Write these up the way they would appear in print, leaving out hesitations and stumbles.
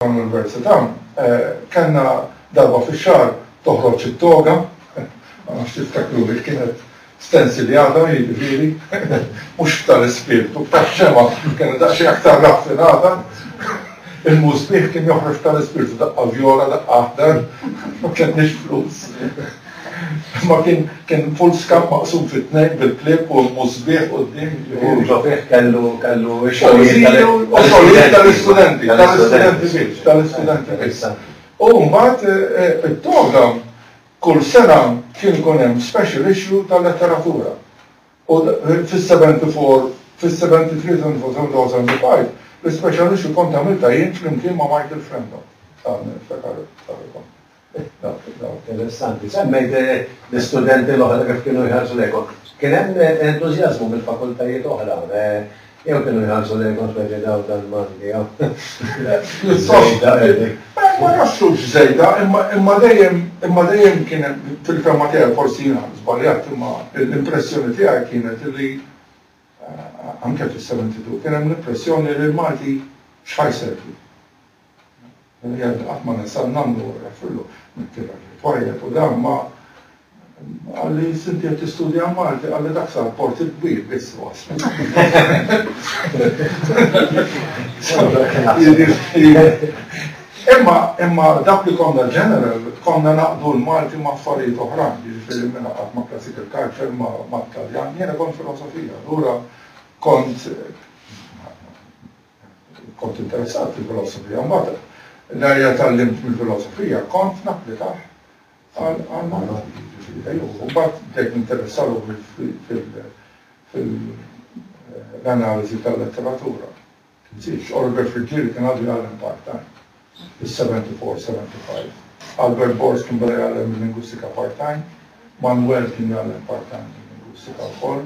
l-Università, kellna darba fix-xahar toħroġ it-toga, ma nafx tiftakru li kienet stensiljata jiġifieri, mhux tal-ispirtu, tax-xema kienet daqsxejn aktar raffinata. Il-mużbieħ kien joħroġ tal-ispirtu daqqa vjola, daqqa aħdar, ma kienx flus. Ma kien full scam maqsum fit-tnejn bil-klib u l-mużbieħ qudiem. Il-mużbieħ kellu xogħlijiet tal-istudenti, tal-istudenti biss. U mbagħad it-toga kull sena kien ikun hemm special issue tal-letteratura. U fis-74, fis-73 l-special issue kont għamilta jien flimkien ma' Michael Frendo. Interessanti, semmejt l-istudenti l-oħra kif kienu jħarsu lekon. Kien hemm entużjażmu mill-fakultajiet oħra, jew kienu jħarsu lekon speċi daw tal-mandi, ma nafxux żejda, imma dejjem kien fil-fema tiegħi forsi jiena żbaljat, imma l-impressjoni tiegħi kienet li anke fis-72 kien hemm l-impressjoni li l-Malti x'ħajservu. Qatt ma ninsab nagħmlu refillu mittira twajlet u dan ma għalli sinti qed tistudja Malti għalli dak sar port il-kbir biss waslu. Imma dak li konna ġeneral, konna naqdu l-Malti ma' affarijiet oħrajn, jiġifieri minna qatt ma' classical culture, ma' Taljan, jiena kont filosofija, allura kont interessat fil-filosofija, mbagħad l-arja tal-limt mill-filosofija kont napplikaħ għal-Malti. U mbagħad dejk interessalu fil-analiżi tal-letteratura. Tinżix, Oliver Frigieri kien għadu jgħallem part-time. Is-74-75. Albert Bors kien bada jgħallem il-lingwistika part-time. Manuel kien jgħallem part-time il-lingwistika wkoll.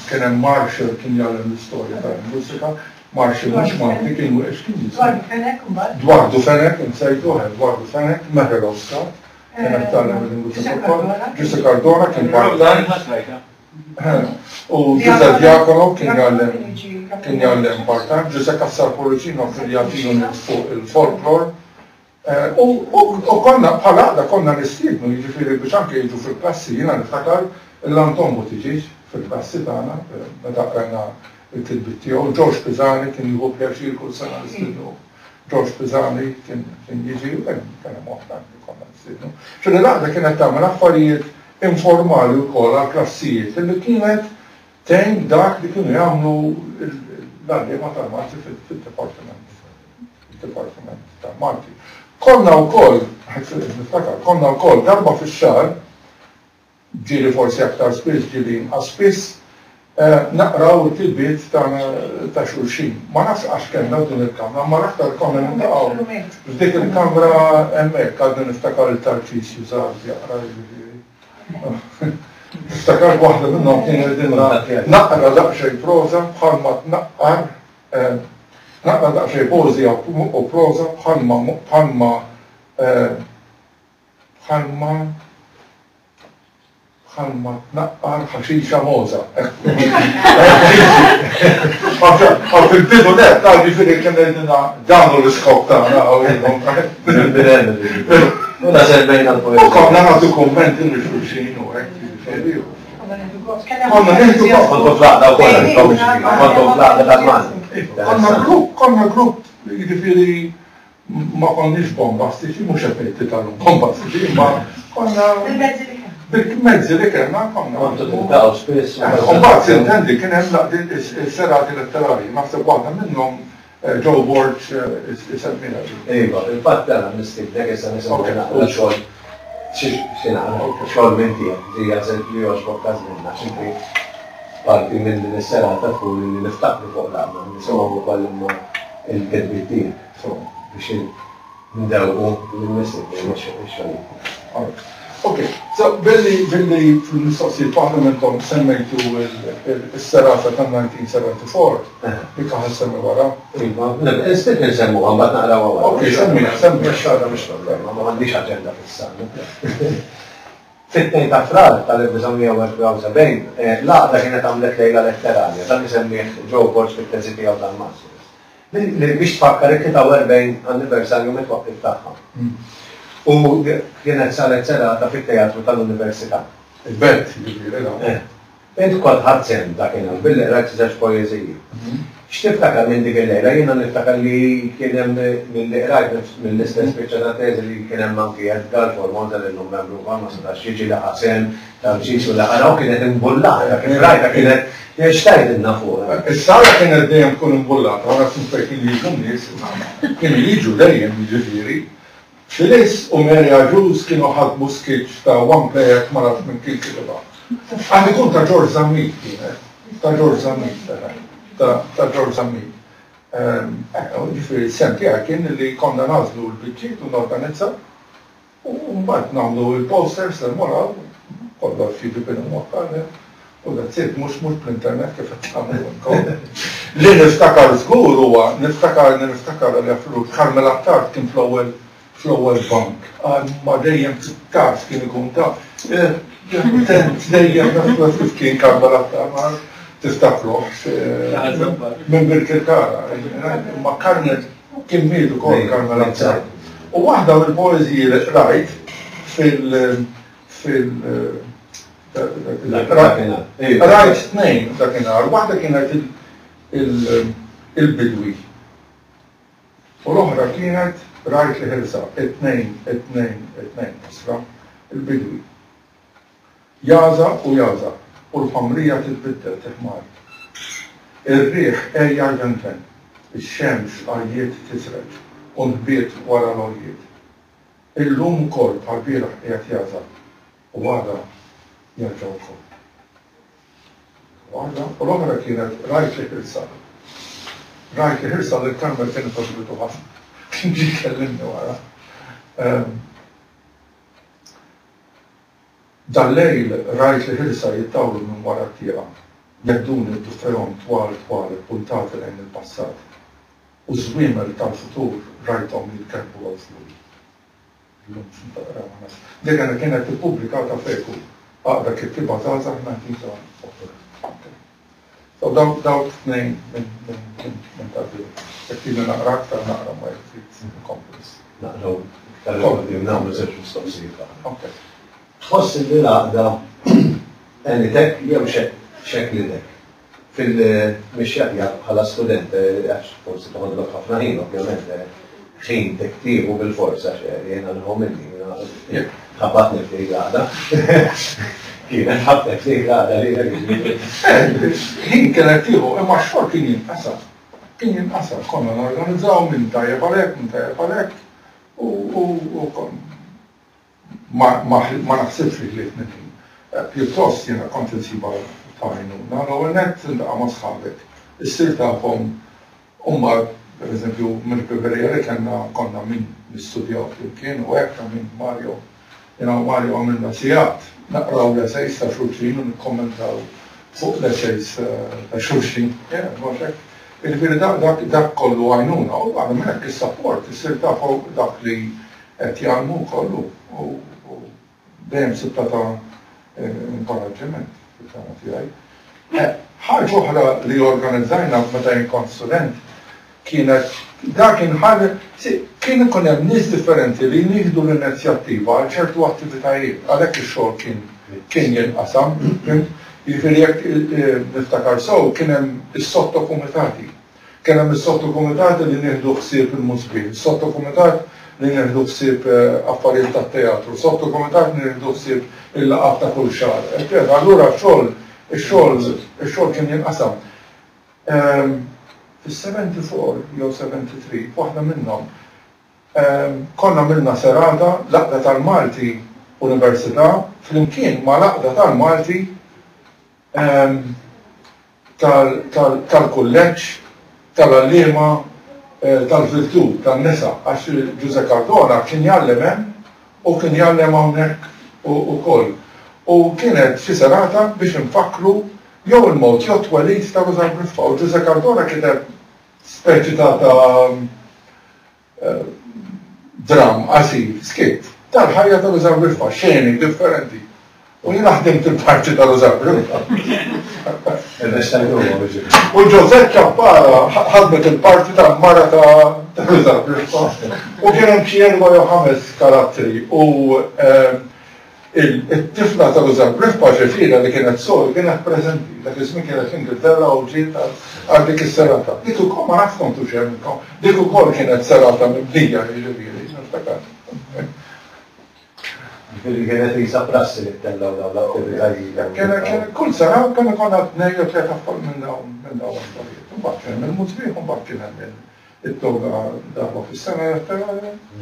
Kien hemm Marshall kien jgħallem l-istorja tal-lingwistika. Marshall mhux Malti kien wex kien jisem. Dwardu Fenek, insejtu Dwardu Fenek, Meherowska. Kien qed tgħallem il-lingwistika wkoll. Giuseppe Cardona kien part-time. U Giuseppe Diakono kien jgħallem part-time, Giuseppe Cassar-Policino kien jagħtihom fuq il-folklore. U konna bħala konna nistiednu jiġifieri biex anke jiġu fil-klassi jiena niftakar l-Anton Buttigieg fil-klassi tagħna meta qrajna il-kitbit tiegħu, George Pisani kien jieħu pjaċir kull sena nistiednu. George Pisani kien jiġi kien hemm oħra li konna nistiednu. Fil-laqda kienet tagħmel affarijiet informali wkoll għall-klassijiet li kienet tgħin dak li kienu jagħmlu l-għalliema tal-Malti fil-Dipartiment tal-Malti. Konna wkoll, konna wkoll darba fix-xahar, ġieli forsi aktar spiss, ġieli inqas spiss, naqraw il-kitbiet ta' xulxin. Ma nafx għax kellna din il-kamra, ma aktar konna nintaqgħu. F'dik il-kamra hemmhekk għadna niftakar il-Tarċisju żgħar jaqra jiġifieri. Niftakar waħda minnhom kienet dinna naqra daqsxejn proża bħalma tnaqqar naqra daqsxejn poeżija u proża bħalma tnaqqar ħaxixa moża. Għal fil-bidu net, ta' ġifieri kien dinna danu l-iskop tagħna. Una sembejna l-poeżija. U konna nagħtu kummenti li xulxin u hekk. Konna grupp jiġifieri ma konniex bombastiċi, mhux effetti tal-lum bombastiċi, ma konna bil-mezzi li kellna konna. Mbagħad intendi kien hemm is-serati letterarji, naħseb waħda minnhom Joe Borch isemmina. Iva, il-fatt tagħna nistibdek issa nisimgħu naqra xogħol xogħol minn tiegħek li jażel li joġbok każminna x'inti parti minn din is-serata fuq li niftakru fuq l-għamma nisimgħu wkoll il-kedbiet tiegħek biex ndewqu lill-mistiednin xogħol. Ok, so billi fil-mistoqsijiet waħda minnhom semmejtu il-serata tal-1974, dik ħa semmi wara. Iva, nistit nsemmu mbagħad naqrawha wara. Ok, semmi x-xahra mhux problema, ma m'għandix aġenda fis-sana. Fit-2 ta' frar tal-1974, l-għaqda kienet għamlet lejla letterarja, dan isemmih Joe Borch fit-teżi tiegħu tal-Masters. biex tfakkar ikitaw 40 anniversarju mit-twaqqif tagħha. U kienet saret serata fit-teatru tal-Università. Il-belt, jiġifieri. Int kont ħadsen dakinhar bil-lejla tiżax poeżiji. X'tiftakar minn dik il-lejla, jiena niftakar li kien hemm milli qrajt mill-istess biċċa ta' teżi li kien hemm anki Edgar Formonta li llum membru ma setax jiġi laħasem tal-ġisu laħana u kienet imbullata, kif rajta kienet xtajdilna fuq. Is-sala kienet dejjem tkun imbullata, wara sunfej kien jiġu nies, kienu jiġu dejjem jiġifieri. Filis u Merja Ġus kienu ħadmu sketch ta' one player ma nafx minn kien kitba. Għandi kun ta' George Zammit kienet, ta' George Zammit, ta' George Zammit. Ġifieri senti kien li konna nażlu l-biċċiet u norganizza u mbagħad nagħmlu il-posters l-moral, kollha f'xiġi bejn il-moħħ u dazzit mhux bl-internet kif qed tagħmlu. Li niftakar żgur huwa niftakar li affarijiet Carmel Attard kien fl-ewwel bank. Ma dejjem taf kien ikun taf. Dejjem naf kif kien Carmel Attard tiftakruh minn Birkirkara. Ma Carmel kien mietu kol Carmel Attard. U waħda mill-poeżiji li rajt rajt tnejn dakinhar, waħda kienet il-bidwi. U l-oħra kienet rajt li ħilsa, it-tnejn, isra, il-bidwi. Jaza u l-ħamrija titbiddel tiħmar. Ir-riħ ejja ġenfen, ix-xemx għajjiet tisreġ, u nbiet wara l-għajjiet. Il-lum ukoll bħal-bieraħ qiegħed jaza, u għada jerġa' wkoll. U l-oħra kienet rajt li ħilsa. Rajt li ħilsa li Carmel kien ifażlitu ħafna. Kien ġi kellimni wara. Dal-lejl rajt li ħilsa jittawlu minn wara t-tieqa. Jedduni d-dufferon twal puntati lejn il-passat. U żwiemel tal-futur rajthom jitkerbu għal-flur. Dik kienet ippubblikata fejku. Għaqda kittiba żgħażagħ 1980. So daw tnejn minn tal-bidu. Jekk naqra aktar naqra ma jfid komplis. Naqraw tal-għodim nagħmlu żewġ mistoqsijiet. Tħoss li l-għaqda għenitek jew xeklitek. Fil-mixjaqja bħala student, forsi toħodlok ħafna ħin, ovvjament, ħin tektibu bil-forsa jena l-ħomilli, ħabatni f'dik għada. Kienet ħabtek f'dik għada li ħin kienet tiħu, imma xor kien jinqasam. Kien jinqasam, konna n-organizzaw minn tajjeb għalek, u kon ma naħsibx li l-tnejn. Pjuttost jena kont insiba tajnu. Naraw il-net indaqa ma sħabek. Issir tafhom umma, per eżempju, mill-Piberjeri konna minn nistudjaw flimkien u hekk minn Mario. Jena Mario għamilna sigħat, naqraw l-essays ta' xulxin u nikkommentaw fuq l-essays ta' xulxin. Ġifieri dak kollu għajnuna u għadha minn hekk is-support, issir tafhom dak li qed jagħmlu kollu u dejjem sibta ta' inkoraġġiment. Ħaġa oħra li organizzajna meta jien kont student kienet kien ikun hemm nies differenti li nieħdu l-inizjattiva għal ċertu attivitajiet, għalhekk ix-xogħol kien jinqasam. Jiġifieri jekk niftakar sew kien hemm is-sottokumitati. Kien hemm is-sottokumitati li nieħdu ħsieb il-mużbir, is-sottokumitat li nieħdu ħsieb affarijiet tat-teatru, sottokumitat li nieħdu ħsieb il-laqgħat ta' kull xahar. Allura ix-xogħol kien jinqasam. Fis-74 jew 73 waħda minnhom konna milna serata laqda tal-Malti Università flimkien ma' laqda tal-Malti tal-kulleġġ tal-għalliema tal-virtù tan-nisa għax Giuseppe Cardona kien jgħallem hemm u kien jgħallem hawnhekk ukoll. U kienet xi serata biex infakru jew il-mod jew twelid ta' Rosa Briffa u Giuseppe Cardona kiteb speċi ta' dram qasir, skit tal-ħajja ta' Rosa Briffa, xeni differenti. U jien ħdimt il-parti ta' Rosa Briffa. Il-restajnu U Ġozef Ċappara ħadmet il-parti tal-mara ta' Rosa Brispa u kien hemm xi 4 jew 5 karatteri u il-tifla ta' Rosa Brispa ġefira li kienet sol kienet preżenti, dak iż-żmien kienet f'Ingilterra u ġiet għal dik is-serata. Dik ukoll ma nafx kontu xemkom, dik ukoll kienet serata mibdija jiġifieri, niftakar. Kienet jisa prassi li t-tellaw l-attivitajiet. Kienet kull sena kien ikonna 2 jew 3 affarijiet minn dawn l-affarijiet. Mbagħad kien hemm il-mużbieħ u mbagħad kien hemm it-toga darba fis-sena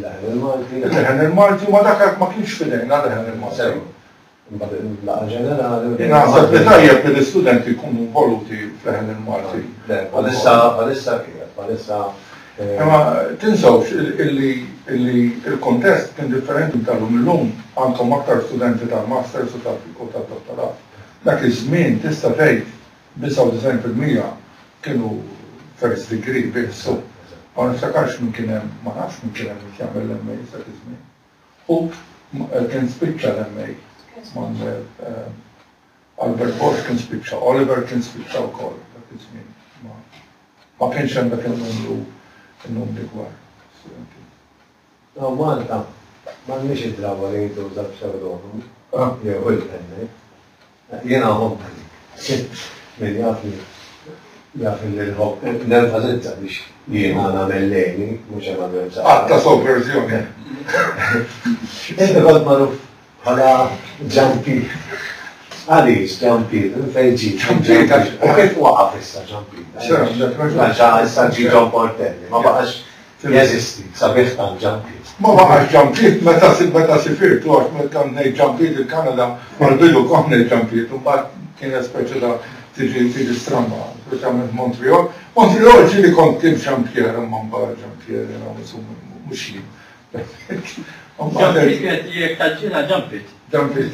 leħen il-Malti ma dak ma kienx fidejna leħen il-Malti. Laqa ġenerali. Naħseb li tajjeb li l-istudenti jkunu involuti f'leħen il-Malti. Palissa Ma tinsawx illi il-kontest kien differenti tal-lum illum għandkom aktar studenti tal-masters u tal-dottorat. Dak iż-żmien tista' tgħid 99% kienu first degree biss. Ma niftakarx min kien hemm, ma nafx min kien hemm jagħmel l-MA dak iż-żmien. U kien spiċċa l-MA. Albert Bosch kien spiċċa, Oliver kien spiċċa wkoll dak iż-żmien. Ma kienx hemm dak il-numru gwar. No, Malta, ma nix id-drawa li jintu użab pseudonum. Jew il-penni. Jena għomma. Min jaf l-ħob. N-enfazizza biex jena namelleni, mux jena namelleni. Għatta sovverżjoni. Inti għod maruf bħala ġampi. Għalix, ġampi, fejġi. U kif waqaf issa ġampi? Issa ġi John Portelli, ma baqax jeżisti, sabiħ tan ġampi. Ma baqax ġampiet, meta sifirtu għax meta ngħid ġampiet il-Kanada, mal-bidu kont ngħid ġampiet, u mbagħad kien speċi ta' tiġi stramba, speċjalment Montreal. Montreal ġieli kont kien ġampier, imma mbagħad ġampier mhux jien. Ġampiet jekk tal-ġina ġampit. Ġampiet.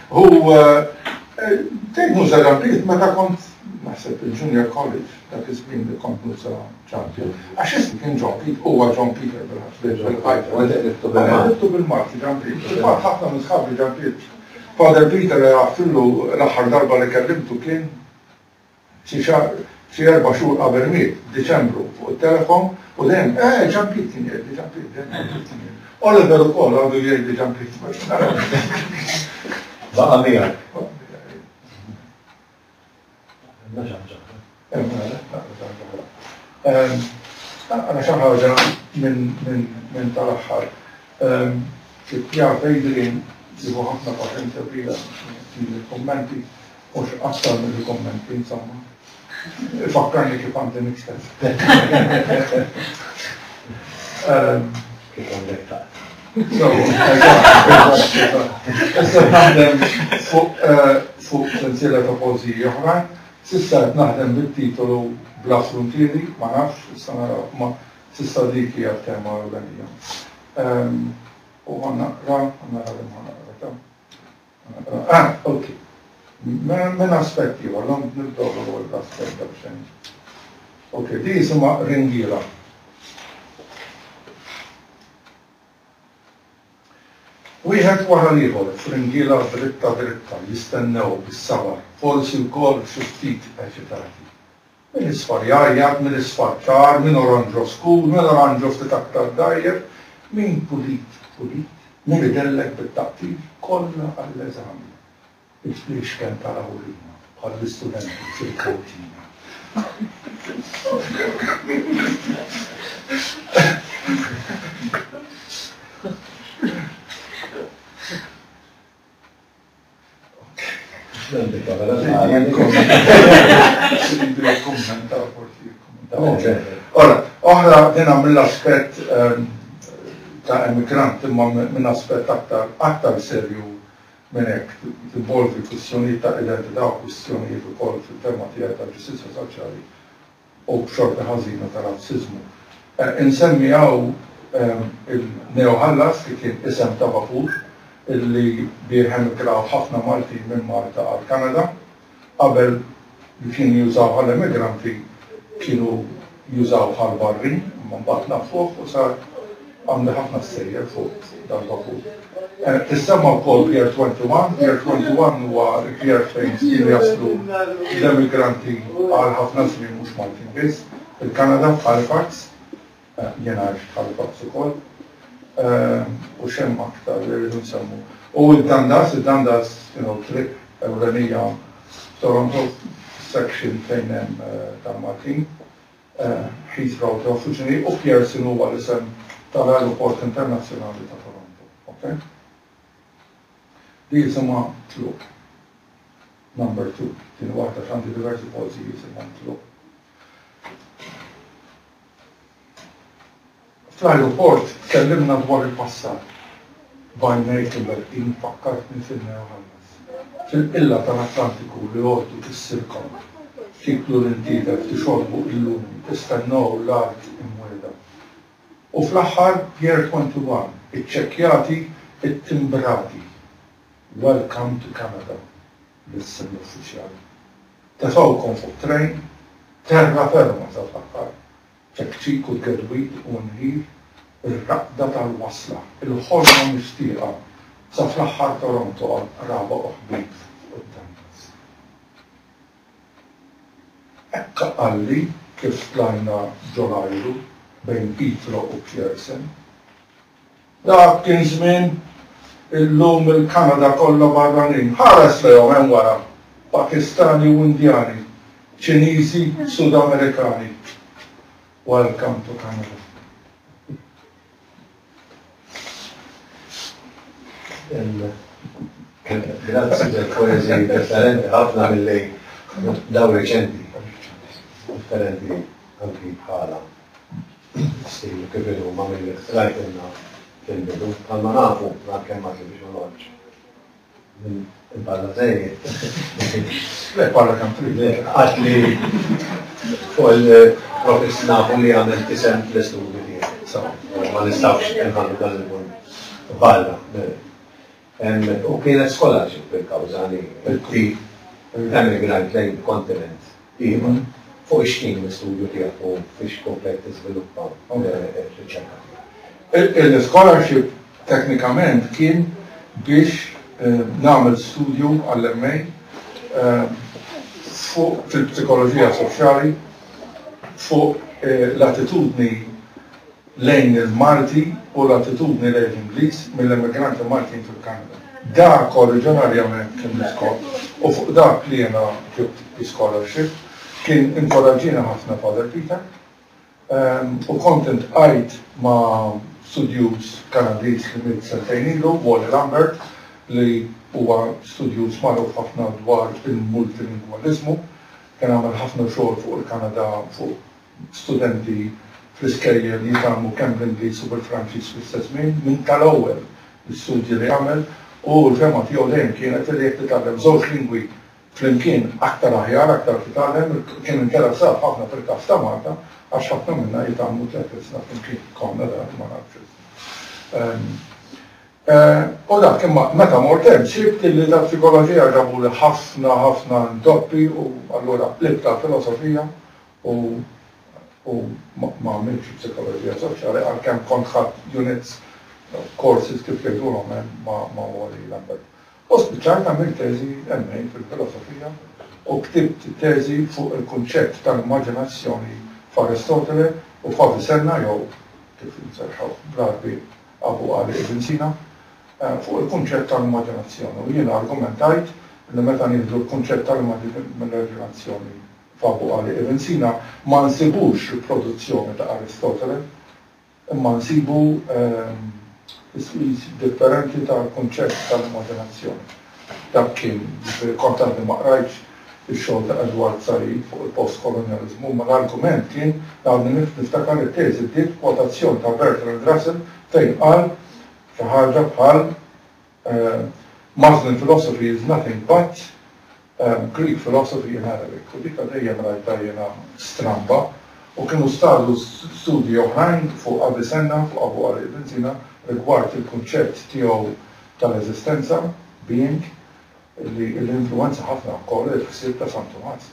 U tgħid muża ġampiet meta kont naħseb il-Junior College, dak iż-żmien li kont nuża ġampiet. Għax ismi kien John Peter, huwa John Peter bil-ħajta. bil-Malti ġampiet. Fatt ħafna minn sħabi ġampiet. Father Peter għaftillu l-aħħar darba li kellimtu kien xi 4 xhur qabel miet, Diċembru, fuq it-telefon u dejjem ġampiet kien jgħid, ġampiet. Oliver ukoll għandu jgħid ġampiet. Baqa miegħek. Għana xaħġa minn tal-axħar. Jaf Adrian jibu ħafna paċenzja bila il-kommenti, mux aktar minn il-kommenti, insomma. Fakkarni kif għandi nikstess. Kif għandek ta' Issa naħdem fuq sensiela ta' pożiji oħrajn, sissa qed naħdem bit-titolu Bla Frontieri, ma nafx, issa naraw, ma sissa dik hija tema ewlenija. U ħannaqra. Ok. Minn aspetti, għallom nibdow l-aspett b'xejn. Ok, di jisimha ringiela. Wieħed wara l-ieħor f'ringiela dritta jistennew bis-sabar, forsi wkoll xi ftit eċitati. Min isfar jarjat, min isfar ċar, min oranġo skur, min oranġo ftit aktar dajjef, min pulit, min idellek bit-taqtil kollha għall-eżami. Biex kemm taraw lina bħall-istudenti fil-kantina. Ora, oħra dina mill-aspett ta' emigrant imma minn aspett aktar serju minn hekk tinvolvi kwistjonijiet ta' identità u kwistjonijiet ukoll fil-tema tiegħek ta' ġustizzja soċjali u b'xorta ħażina ta' razziżmu. Insemmi hawn il-Neoħallas li kien isem ta' vapur illi bih emigraw ħafna Malti minn Malta għal Kanada, qabel li kienu jużaw għall-emigranti kienu jużaw għal-barrin, imma mbagħad nafuh u sar għamlu ħafna stejjer fuq dal-vapur. Tissemma wkoll Pier 21, Pier 21 huwa l-pier fejn kienu jaslu l-immigranti għal ħafna snin mhux Maltin biss, il-Kanada f'Halifax, jiena għax Halifax ukoll, u xemm aktar li rridu nsemmu. U id-Dundas, triq ewlenija Toronto section fejn hemm tal-Maltin, Heathrow uffiċjali u Pearson huwa l-isem tal-Aeroport Internazzjonali ta' Toronto. Okay? Di jisimha Tluq. Number 2. Din waħda x'għandi diversi posti jisimha Tluq. Fl-aeroport tkellimna dwar il-passat. Bajnejt il-berqin fakkartni fil-Neoħallas. Fil-qilla tal-Atlantiku li għoddu tis-sirkom. Tiklu l-intidef, tixorbu il-lumi, tistennaw l-art imweda. U fl-aħħar Pier 21, iċċekkjati, it-timbrati. Welcome to Canada, l-issim uffiċjali. Tefawkom fuq trejn, terra ferma sa fl-aħħar. ċekċiku l-gedwit u nħir, il-raqda tal-wasla, il-ħolma mistieqa, sa fl-aħħar Toronto raba uħbib. Ekka għalli kif tlajna ġolajru bejn Heathrow u Pearson. Dak kien żmien illum il-Kanada kollha barranin. Ħares lehom hemm wara Pakistani u Indjani, Ċiniżi, Sudamerikani. Welcome to Canada. Grazzi del-poezija differenti ħafna mill-lej daw reċenti. Differenti anki bħala stilu kif ilu ma mill-ekstrajt inna fil-bidu. Għalma nafu ma kemm ma kibiex unoġġ. Impalla zejjed. Le, parla kam trid. Għax li fuq il-profess nafu li għamil tisem l-istudju tiegħi. Ma nistawx nħallu dan il-punt barra. U kienet scholarship fil-kawżani emigrant lejn kontinent. Iva, fuq ix-kien l-istudju tiegħek u fiex komplet tiżviluppa r-riċerka. Il-scholarship teknikament kien biex nagħmel studju għall-MA fuq fil-psikoloġija soċjali fuq l-attitudni lejn il-Malti u l-attitudni lejn l-Ingliż mill-immigranti Maltin fil-Kanada. Dak oriġinarjament kien l-iskop u fuq dak li jena ġibt scholarship kien inkoraġġina ħafna Father Peter u kontent għajt ma' studjus Kanadiż li mill sentejn ilu, Wally Lambert, li huwa studjus magħruf ħafna dwar il-multilingualizmu, kien għamel ħafna xogħol fuq il-Kanada fuq studenti fl-iskejjer li jitgħallmu kemm l-Ingliż u bil-Franċiż fl-istess minn tal-ewwel l-istudji li għamel u l-fema tiegħu dejjem kienet li jekk titgħallem żewġ lingwi flimkien aktar aħjar, aktar titgħallem, kien interessat ħafna fil-każ ta' Malta għax ħafna minnha jitgħallmu tliet sena flimkien konna dak ma nafx. U dak imma meta mort hemm sibt li ta' psikoloġija ġabuli ħafna ndoppi u allura libta filosofija u ma għamilx psikoloġija soċjali għalkemm kont ħadd units courses kif jgħidulhom ma' Wally Lambert. U spiċċajt għamilt teżi MA fil-filosofija u ktibt teżi fuq il-kunċett tal-immaġinazzjoni f'Aristotele u f'Avicenna jew kif nserħaw bl-Arbi Abu Ali Ibn Sina fuq il-kunċett tal-immaġinazzjoni. U jiena argumentajt li meta nieħdu l-kunċett tal-immaġinazzjoni f'Abu Ali Ibn Sina ma nsibux il-produzzjoni ta' Aristotele, imma nsibu differenti tal-kunċett tal-immaġinazzjoni. Dak kien kontant li ma qrajtx il-xogħol ta' Edward Said fuq il-postkolonializmu, ma l-argument kien għadni niftakar it-teżi bdiet kwotazzjoni ta' Bertrand Russell fejn qal xi ħaġa bħal Muslim philosophy is nothing but Greek philosophy in Arabic. U dik dejjem rajta jiena stramba u kienu staru studji oħrajn fuq Avicenna, fuq Abu Ali Ibn Sina rigward il-kunċett tiegħu tal-eżistenza, being, li l-influenza ħafna wkoll il-ħsieb ta' St. Thomas.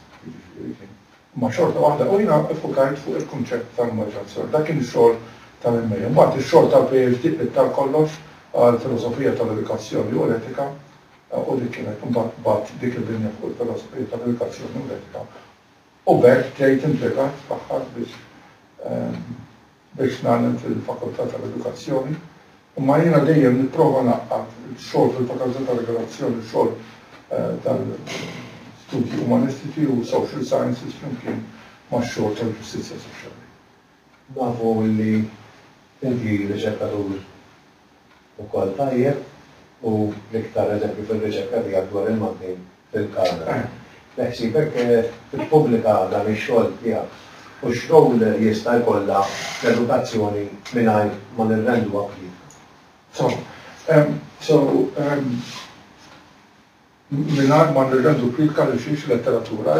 Ma xorta waħda u jiena effokajt fuq il-kunċett tal-immaġinazzjoni. Dak kien ix-xogħol tal-MA. Mbagħad ix-xogħol tal-PhD tal-kollox għal filosofija tal-edukazzjoni u l-etika u dik kienet mbagħad dik il-linja fuq il-filosofija tal-edukazzjoni u l-etika. U bekk ġejt impjegat fl-aħħar biex nagħmel fil-Fakultà tal-Edukazzjoni. Imma jiena dejjem nipprova naqqad il-xogħol fil-Fakultà tal-Edukazzjoni, xogħol tal-studji umanistiċi u social sciences flimkien max-xogħol tal-ġustizzja soċjali. Nafu li inti riċerkatur ukoll tajjeb u l-iktar eżempju fil-riċerka tiegħek dwar il-magnin fil-Kanada. Neħsibek tippubblika dan ix-xogħol tiegħek u x-xogħol jista' jkollha l-edukazzjoni mingħajr ma nirrendu politika. Mingħajr ma nirrendu politika li xiex letteratura.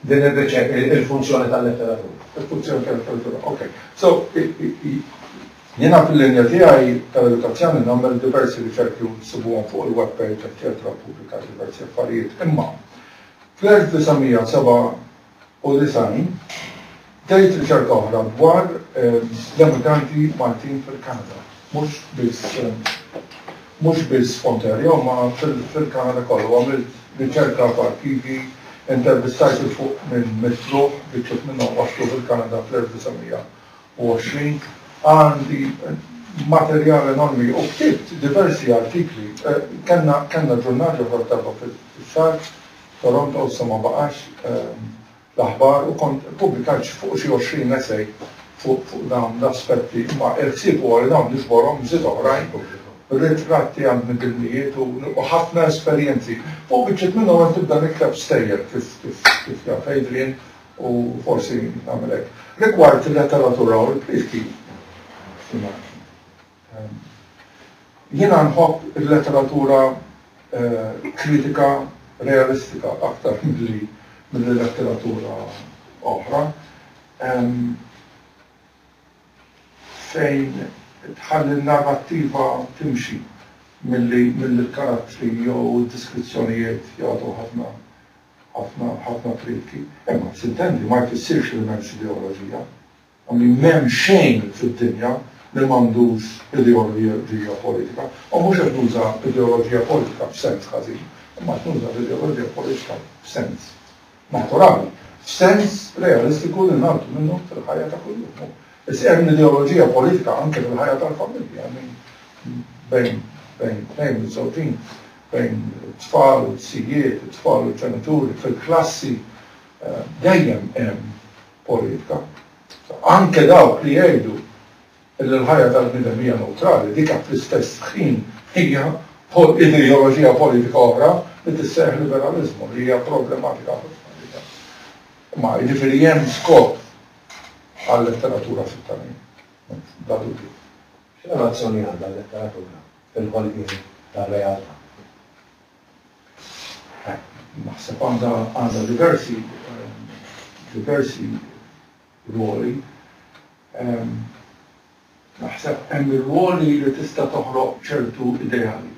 Din ir-riċerka, il-funzjoni tal-letteratura. Il-funzjoni tal-letteratura, ok. So, jiena fil-linja tiegħi tal-edukazzjoni nagħmel diversi riċerki u nsibuhom fuq il-webpage, eccetera, pubblika diversi affarijiet. Imma fl-1997 bdejt riċerka oħra dwar l-immigranti Maltin fil-Kanada. Mhux biss Ontario, ma fil-Kanada kollu. Għamilt riċerka f'arkivi, intervistajt fuq minn mitluħ, biċċet minnhom waslu fil-Kanada fl-1920. Għandi materjal enormi u ktibt diversi artikli. Kenna ġurnali uħor fil-xar, Toronto sa ma baqax l-aħbar u kont pubblikajt fuq xi 20 essej fuq dawn l-aspetti, ma il-ħsieb huwa li dawn nixborhom żied oħrajn, ritratti għand mid-dinnijiet u ħafna esperjenzi. Fuq biċċet minnhom qed tibda nikteb stejjer kif jaf Adrian u forsi nagħmel hekk. Rigward il-letteratura u l-plitki, jiena nħobb il-letteratura kritika realistika aktar mill-letteratura oħra, fejn tħalli narrattiva timxi mill-karattri jew diskrizzjonijiet jagħtu ħafna tritki. Imma tintendi ma jfissirx li m'hemmx ideoloġija. Għamli m'hemm xejn fid-dinja li m'għandux ideoloġija politika. U mhux qed nuża ideoloġija politika b'sens ħażin, imma qed nuża ideoloġija politika b'sens naturali, b'sens realistiku li nagħtu minnu fil-ħajja ta' kuljum. Issa hemm ideoloġija politika anke fil-ħajja tal-familja, bejn iż-żewġin, bejn it-tfal u t-sijiet, it-tfal u t-ġenituri, fil-klassi dejjem hemm politika. Anke dawk li jgħidu li l-ħajja tal-bniedem hija neutrali, dik fl-istess ħin hija ideoloġija politika oħra li tisseħ liberalizmu li hija problematika fil-familja. Ma jiġifieri hemm skop għal-letteratura fit-tagħlim. Da dubju. X'relazzjoni għandha l-letteratura fil-ħolqien tar-realtà? Naħseb għandha diversi ruoli. Naħseb hemm ir-ruoli li tista' toħloq ċertu ideali.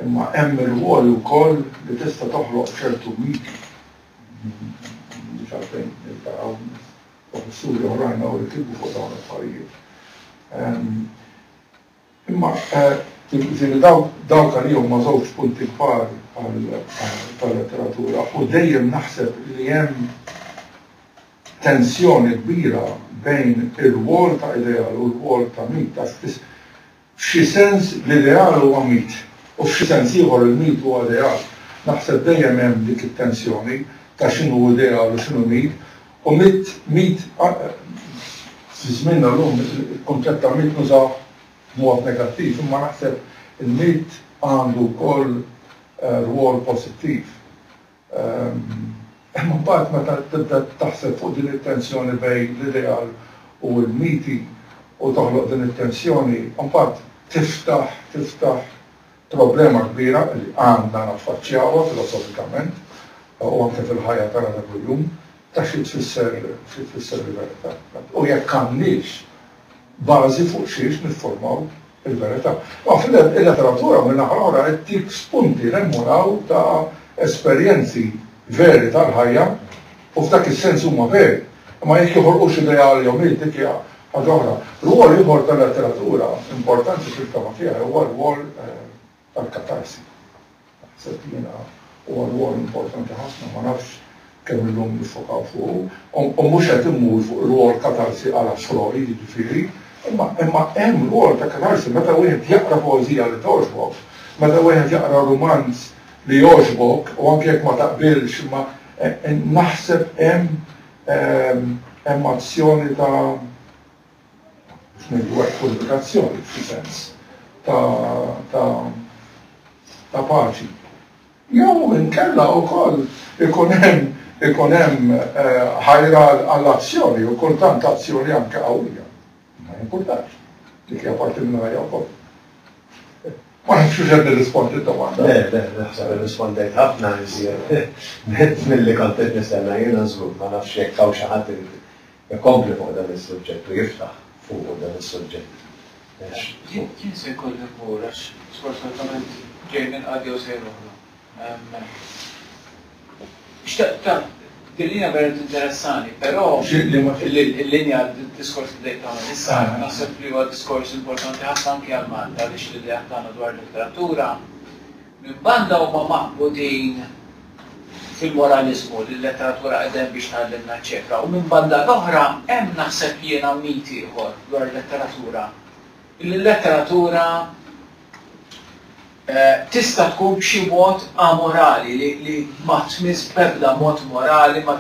Imma hemm ir-ruoli wkoll li tista' toħloq ċertu miti. Mhux għalfejn niltaqgħu professuri oħrajn hawn li kitbu fuq dawn l-affarijiet. Imma dawk għalihom ma' żewġ punti kbar tal-letteratura u dejjem naħseb li hemm tensjoni kbira bejn ir-rwol ta' ideal u l-rwol ta' mit. F'xi sens l-ideal huwa mit u f'xi sens ieħor il-mit huwa ideal. Naħseb dejjem hemm dik it-tensjoni ta' x'inhu ideal u x'inhu mit. U mit fi żmienna llum il-kunċett ta' mit nużaw mod negattiv, imma naħseb il-mit għandu wkoll rwol pożittiv. Imma mbagħad meta tibda taħseb fuq din it-tensjoni bejn l-ideal u l-miti u toħloq din it-tensjoni, mbagħad tiftaħ problema kbira li għandna naffaċċjawha filosofikament u anke fil-ħajja tagħna ta' kuljum ta' xi tfisser il-verità. U jekk għandniex bażi fuq xiex niffurmaw il-verità. Ma fil-letteratura minn naħa oħra qed tik spunti remmunaw ta' esperjenzi veri tal-ħajja u f'dak is-sens huma veri. Ma jekk joħolqux ideali jew dik hija Għadħora, ruol ieħor tal-letteratura importanti fil-kama fiha huwa ruol tal-katarsi. Settina huwa ruol importanti ħafna, ma nafx kemm illum nifokaw fuq, u mhux qed immur fuq ruol katarsi għal xogħol jiġifieri, imma hemm ruol ta' katarsi meta wieħed jaqra poeżija li toġbok, meta wieħed jaqra romanz li jogħġbok u anke jekk ma taqbilx ma naħseb hemm azzjoni ta' purifikazzjoni f'xi sens ta' paċi. Jew inkella wkoll ikun hemm ħajra għall-azzjoni u kultant azzjoni anke qawwija. Ma jimpurtax. Dik hija parti minn ħajja wkoll. Ma nafx x'qed nirrispondi d-domanda. Le, naħseb irrispondejt ħafna iżjed milli kont qed nistenna jiena żgur, ma nafx jekk hawn xi ħadd ikompli fuq dan is-suġġett u jiftaħ fuq dan is-suġġett. Kien se jkolli mmur għax sfortunatament ġej minn qadja u sejr oħra. Din-linja vera interessani, però il-linja d-diskors li dejt għamil issa, naħseb li huwa diskors importanti ħafna anke għal Malta għaliex li dejt għandna dwar letteratura. Minn banda huma maqbudin fil-moralizmu li l-letteratura qegħdin biex tgħallimna eċetera. U minn banda l-oħra hemm naħseb jiena miti ieħor dwar letteratura. Il-letteratura tista' tkun b'xi mod amorali li ma tmiss b'ebda mod morali, ma